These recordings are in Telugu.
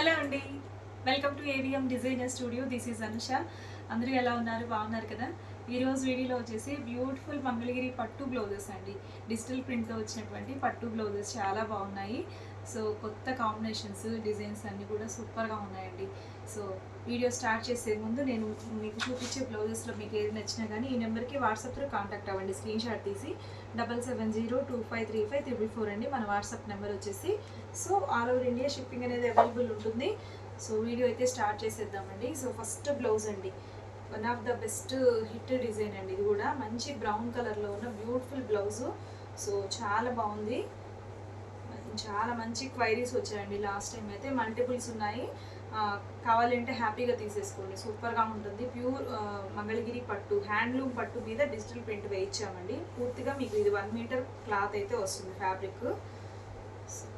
హలో అండి, welcome to AVM designer studio. This is Anusha. అందరూ ఎలా ఉన్నారు? బాగున్నారు కదా? ఈరోజు వీడియోలో వచ్చేసి బ్యూటిఫుల్ మంగళగిరి పట్టు బ్లౌజెస్ అండి. డిజిటల్ ప్రింట్తో వచ్చినటువంటి పట్టు బ్లౌజెస్ చాలా బాగున్నాయి. సో కొత్త కాంబినేషన్స్, డిజైన్స్ అన్నీ కూడా సూపర్గా ఉన్నాయండి. సో వీడియో స్టార్ట్ చేసే ముందు నేను మీకు చూపించే బ్లౌజెస్లో మీకు ఏది నచ్చినా కానీ ఈ నెంబర్కి వాట్సాప్లో కాంటాక్ట్ అవ్వండి. స్క్రీన్ షాట్ తీసి 7702535444 అండి మన వాట్సాప్ నెంబర్ వచ్చేసి. So all over India shipping అనేది అవైలబుల్ ఉంటుంది. సో వీడియో అయితే స్టార్ట్ చేసేద్దామండి. సో ఫస్ట్ బ్లౌజ్ అండి, one of the best hit design అండి. ఇది కూడా మంచి బ్రౌన్ కలర్లో ఉన్న బ్యూటిఫుల్ బ్లౌజు. సో చాలా బాగుంది, చాలా మంచి క్వైరీస్ వచ్చాయండి. లాస్ట్ టైం అయితే మల్టిపుల్స్ ఉన్నాయి, కావాలంటే హ్యాపీగా తీసేసుకోండి. సూపర్గా ఉంటుంది. ప్యూర్ మంగళగిరి పట్టు, హ్యాండ్లూమ్ పట్టు మీద డిజిటల్ ప్రింట్ వేయించామండి. పూర్తిగా మీకు ఇది 1 మీటర్ క్లాత్ అయితే వస్తుంది ఫ్యాబ్రిక్.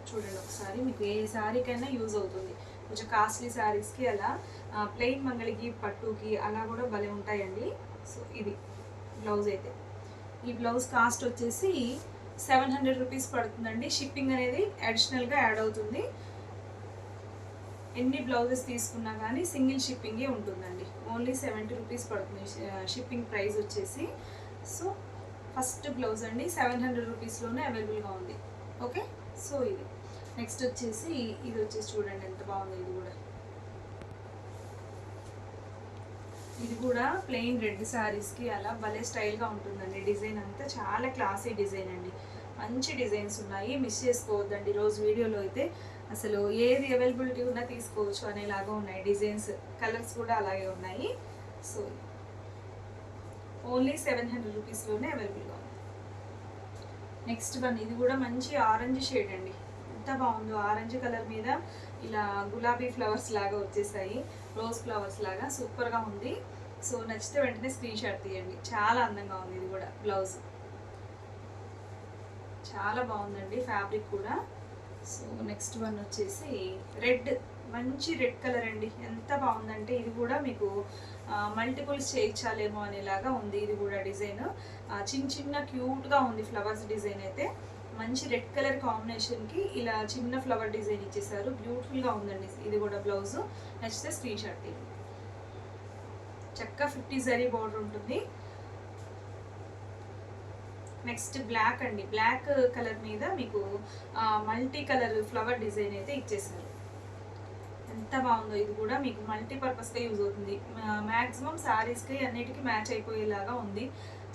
చూడండి ఒకసారి, మీకు ఏ శారీకైనా యూజ్ అవుతుంది. కొంచెం కాస్ట్లీ శారీస్కి అలా ప్లెయిన్ మంగళగిరి పట్టుకి అలా కూడా భలే ఉంటాయండి. సో ఇది బ్లౌజ్ అయితే. ఈ బ్లౌజ్ కాస్ట్ వచ్చేసి 700 రూపీస్ పడుతుందండి. షిప్పింగ్ అనేది అడిషనల్గా యాడ్ అవుతుంది. ఎన్ని బ్లౌజెస్ తీసుకున్నా కానీ సింగిల్ షిప్పింగే ఉంటుందండి. ఓన్లీ 70 రూపీస్ పడుతుంది షిప్పింగ్ ప్రైస్ వచ్చేసి. సో ఫస్ట్ బ్లౌజ్ అండి 700 రూపీస్లోనే అవైలబుల్గా ఉంది. ఓకే, సో ఇది నెక్స్ట్ వచ్చేసి ఇది వచ్చేసి చూడండి ఎంత బాగుంది. ఇది కూడా ప్లెయిన్ రెడ్ శారీస్కి అలా భలే స్టైల్గా ఉంటుందండి. డిజైన్ అంతా చాలా క్లాసీ డిజైన్ అండి. మంచి డిజైన్స్ ఉన్నాయి, మిస్ చేసుకోవద్దండి. రోజు వీడియోలో అయితే అసలు ఏది అవైలబిలిటీ ఉన్నా తీసుకోవచ్చు అనేలాగా ఉన్నాయి డిజైన్స్. కలర్స్ కూడా అలాగే ఉన్నాయి. సో ఓన్లీ 700 రూపీస్లోనే అవైలబుల్గా ఉంది. నెక్స్ట్ వన్, ఇది కూడా మంచి ఆరెంజ్ షేడ్ అండి. ఎంత బాగుందో, ఆరెంజ్ కలర్ మీద ఇలా గులాబీ ఫ్లవర్స్ లాగా వచ్చేసాయి, రోజ్ ఫ్లవర్స్ లాగా. సూపర్గా ఉంది. సో నచ్చితే వెంటనే స్క్రీన్ షాట్ తీయండి. చాలా అందంగా ఉంది. ఇది కూడా బ్లౌజ్ చాలా బాగుందండి, ఫ్యాబ్రిక్ కూడా. సో నెక్స్ట్ వన్ వచ్చేసి రెడ్, మంచి రెడ్ కలర్ అండి. ఎంత బాగుందంటే ఇది కూడా మీకు మల్టిపుల్స్ చేయించాలేమో అనేలాగా ఉంది. ఇది కూడా డిజైన్ చిన్న చిన్న క్యూట్గా ఉంది. ఫ్లవర్స్ డిజైన్ అయితే మంచి రెడ్ కలర్ కాంబినేషన్కి ఇలా చిన్న ఫ్లవర్ డిజైన్ ఇచ్చేసారు. బ్యూటిఫుల్గా ఉందండి. ఇది కూడా బ్లౌజ్ నచ్చితే స్క్రీన్ షాట్ తీయండి. చక్కగా 50 జరీ బార్డర్ ఉంటుంది. నెక్స్ట్ బ్లాక్ అండి, బ్లాక్ కలర్ మీద మీకు మల్టీ కలర్ ఫ్లవర్ డిజైన్ అయితే ఇచ్చేసారు. ఎంత బాగుందో. ఇది కూడా మీకు మల్టీపర్పస్గా యూజ్ అవుతుంది. మ్యాక్సిమం శారీస్కి అన్నిటికీ మ్యాచ్ అయిపోయేలాగా ఉంది.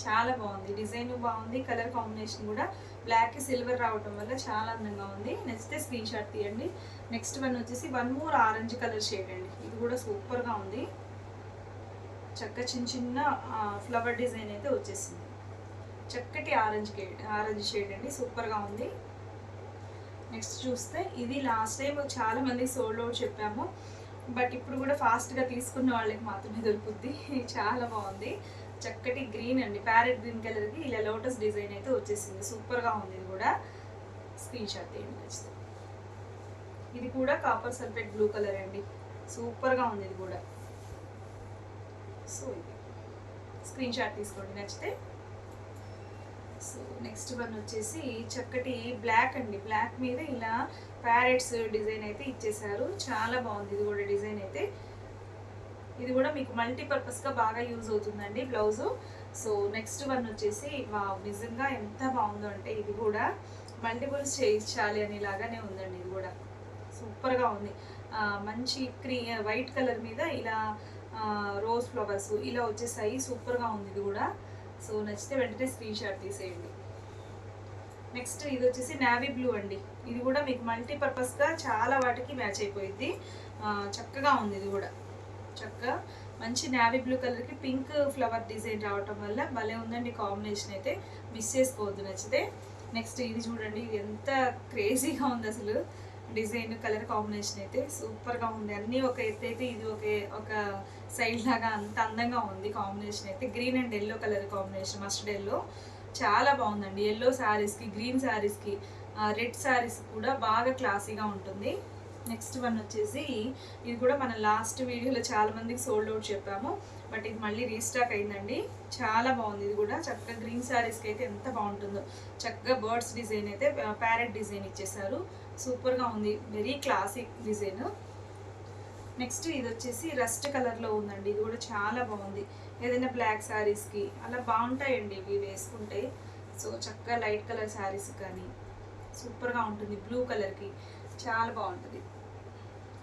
చాలా బాగుంది. డిజైన్ బాగుంది, కలర్ కాంబినేషన్ కూడా బ్లాక్కి సిల్వర్ రావటం వల్ల చాలా అందంగా ఉంది. నచ్చితే స్క్రీన్ షాట్ తీయండి. నెక్స్ట్ వన్ వచ్చేసి one more orange colour shade అండి. ఇది కూడా సూపర్గా ఉంది. చక్కగా చిన్న చిన్న ఫ్లవర్ డిజైన్ అయితే వచ్చేసింది. చక్కటి ఆరెంజ్ షేడ్ అండి. సూపర్గా ఉంది. నెక్స్ట్ చూస్తే ఇది లాస్ట్ టైం చాలా మంది సోల్డ్ అవుట్ చెప్పాము, బట్ ఇప్పుడు కూడా ఫాస్ట్గా తీసుకున్న వాళ్ళకి మాత్రమే దొరుకుద్ది. చాలా బాగుంది. చక్కటి గ్రీన్ అండి, ప్యారెట్ గ్రీన్ కలర్కి ఇలా లోటస్ డిజైన్ అయితే వచ్చేసింది. సూపర్గా ఉంది. ఇది కూడా స్క్రీన్ షాట్ తీయండి నచ్చితే. ఇది కూడా కాపర్ సల్ఫేట్ బ్లూ కలర్ అండి. సూపర్గా ఉంది ఇది కూడా. సో ఇది స్క్రీన్ షాట్ తీసుకోండి నచ్చితే. సో నెక్స్ట్ వన్ వచ్చేసి చక్కటి బ్లాక్ అండి. బ్లాక్ మీద ఇలా ప్యారెట్స్ డిజైన్ అయితే ఇచ్చేసారు. చాలా బాగుంది ఇది కూడా డిజైన్ అయితే. ఇది కూడా మీకు మల్టీపర్పస్గా బాగా యూజ్ అవుతుందండి బ్లౌజు. సో నెక్స్ట్ వన్ వచ్చేసి నిజంగా ఎంత బాగుందో అంటే ఇది కూడా మల్టిపుల్స్ చేయించాలి అనేలాగానే ఉందండి. ఇది కూడా సూపర్గా ఉంది. మంచి వైట్ కలర్ మీద ఇలా రోజ్ ఫ్లవర్స్ ఇలా వచ్చేసాయి. సూపర్గా ఉంది ఇది కూడా. సో నచ్చితే వెంటనే స్క్రీన్ షాట్ తీసేయండి. నెక్స్ట్ ఇది వచ్చేసి నావీ బ్లూ అండి. ఇది కూడా మీకు మల్టీపర్పస్గా చాలా వాటికి మ్యాచ్ అయిపోయింది. చక్కగా ఉంది. ఇది కూడా చక్కగా మంచి నావీ బ్లూ కలర్కి పింక్ ఫ్లవర్ డిజైన్ రావటం వల్ల భలే ఉందండి కాంబినేషన్ అయితే. మిస్ చేసుకోవద్దు నచ్చితే. నెక్స్ట్ ఇది చూడండి, ఇది ఎంత క్రేజీగా ఉంది అసలు. డిజైన్ కలర్ కాంబినేషన్ అయితే సూపర్గా ఉంది. అన్నీ ఒక ఎత్తు అయితే ఇది ఒక సైడ్ లాగా అంత అందంగా ఉంది కాంబినేషన్ అయితే. Green and yellow colour combination, mustard yellow చాలా బాగుందండి. ఎల్లో శారీస్కి, గ్రీన్ శారీస్కి, రెడ్ శారీస్ కూడా బాగా క్లాసీగా ఉంటుంది. నెక్స్ట్ వన్ వచ్చేసి ఇది కూడా మన లాస్ట్ వీడియోలో చాలా మందికి సోల్డ్ అవుట్ చెప్పాము, బట్ ఇది మళ్ళీ రీస్టాక్ అయిందండి. చాలా బాగుంది. ఇది కూడా చక్కగా గ్రీన్ శారీస్కి అయితే ఎంత బాగుంటుందో. చక్కగా బర్డ్స్ డిజైన్ అయితే ప్యారెట్ డిజైన్ ఇచ్చేసారు. సూపర్గా ఉంది. Very classic design. నెక్స్ట్ ఇది వచ్చేసి రస్ట్ కలర్లో ఉందండి. ఇది కూడా చాలా బాగుంది. ఏదైనా బ్లాక్ శారీస్కి అలా బాగుంటాయండి ఇవి వేసుకుంటే. సో చక్కగా లైట్ కలర్ శారీస్ కానీ సూపర్గా ఉంటుంది. బ్లూ కలర్కి చాలా బాగుంటుంది.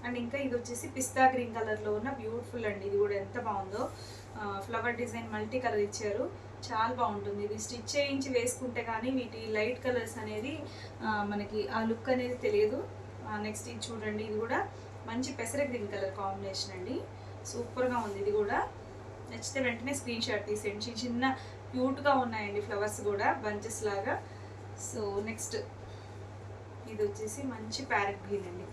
అండ్ ఇంకా ఇది వచ్చేసి పిస్తా గ్రీన్ కలర్లో ఉన్న బ్యూటిఫుల్ అండి. ఇది కూడా ఎంత బాగుందో. ఫ్లవర్ డిజైన్ మల్టీ కలర్ ఇచ్చారు. చాలా బాగుంటుంది. ఇది స్టిచ్ చేయించి వేసుకుంటే కానీ వీటి లైట్ కలర్స్ అనేది మనకి ఆ లుక్ అనేది తెలియదు. నెక్స్ట్ ఇది చూడండి. ఇది కూడా మంచి పెసర గ్రీన్ కలర్ కాంబినేషన్ అండి. సూపర్గా ఉంది. ఇది కూడా నచ్చితే వెంటనే స్క్రీన్ షాట్ తీసేయండి. చిన్న చిన్న క్యూట్గా ఉన్నాయండి ఫ్లవర్స్ కూడా బంచెస్ లాగా. సో నెక్స్ట్ ఇది వచ్చేసి మంచి ప్యారెట్ గ్రీన్ అండి.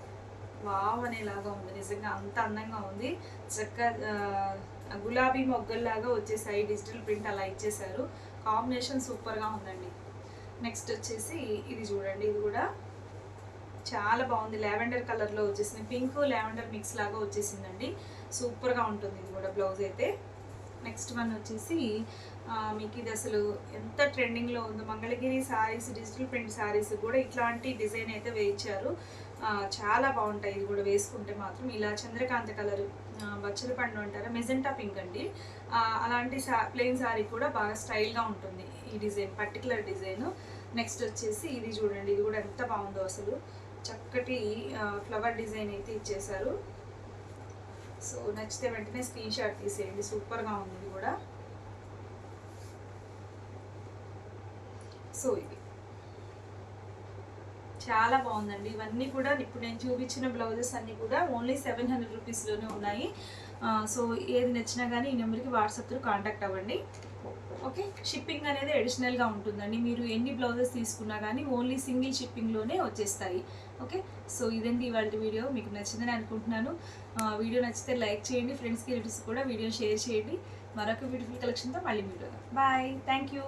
వావ్ అనేలాగా ఉంది. నిజంగా అంత అందంగా ఉంది. చక్కగా గులాబీ మొగ్గల్లాగా వచ్చేసాయి. డిజిటల్ ప్రింట్ అలా ఇచ్చేసారు. కాంబినేషన్ సూపర్గా ఉందండి. నెక్స్ట్ వచ్చేసి ఇది చూడండి. ఇది కూడా చాలా బాగుంది. లావెండర్ కలర్లో వచ్చేసింది. పింక్ లావెండర్ మిక్స్ లాగా వచ్చేసిందండి. సూపర్గా ఉంటుంది ఇది కూడా బ్లౌజ్ అయితే. నెక్స్ట్ వన్ వచ్చేసి మీకు ఇది అసలు ఎంత ట్రెండింగ్లో ఉందో. మంగళగిరి శారీస్, డిజిటల్ ప్రింట్ శారీస్ కూడా ఇట్లాంటి డిజైన్ అయితే వేయించారు. చాలా బాగుంటాయి. ఇది కూడా వేసుకుంటే మాత్రం ఇలా చంద్రకాంత కలర్, బచ్చల పండు అంటారా, మెజెంటా పింక్ అండి. అలాంటి ప్లెయిన్ శారీ కూడా బాగా స్టైల్గా ఉంటుంది ఈ డిజైన్, పర్టికులర్ డిజైన్. నెక్స్ట్ వచ్చేసి ఇది చూడండి. ఇది కూడా ఎంత బాగుందో అసలు. చక్కటి ఫ్లవర్ డిజైన్ అయితే ఇచ్చేసారు. సో నచ్చితే వెంటనే స్క్రీన్ షాట్ తీసేయండి. సూపర్గా ఉంది ఇది కూడా. సో ఇది చాలా బాగుందండి. ఇవన్నీ కూడా ఇప్పుడు నేను చూపించిన బ్లౌజెస్ అన్నీ కూడా ఓన్లీ 700 రూపీస్లోనే ఉన్నాయి. సో ఏది నచ్చినా కానీ ఈ నెంబర్కి వాట్సాప్ త్రూ కాంటాక్ట్ అవ్వండి. ఓకే, షిప్పింగ్ అనేది అడిషనల్గా ఉంటుందండి. మీరు ఎన్ని బ్లౌజెస్ తీసుకున్నా కానీ ఓన్లీ సింగిల్ షిప్పింగ్లోనే వచ్చేస్తాయి. ఓకే, సో ఇదండి ఇవాళ వీడియో. మీకు నచ్చిందని అనుకుంటున్నాను. వీడియో నచ్చితే లైక్ చేయండి. ఫ్రెండ్స్కి రిలేటివ్స్ కూడా వీడియో షేర్ చేయండి. మరొక బ్యూటిఫుల్ కలెక్షన్తో మళ్ళీ మీట్ అవుదాం. Bye, thank you.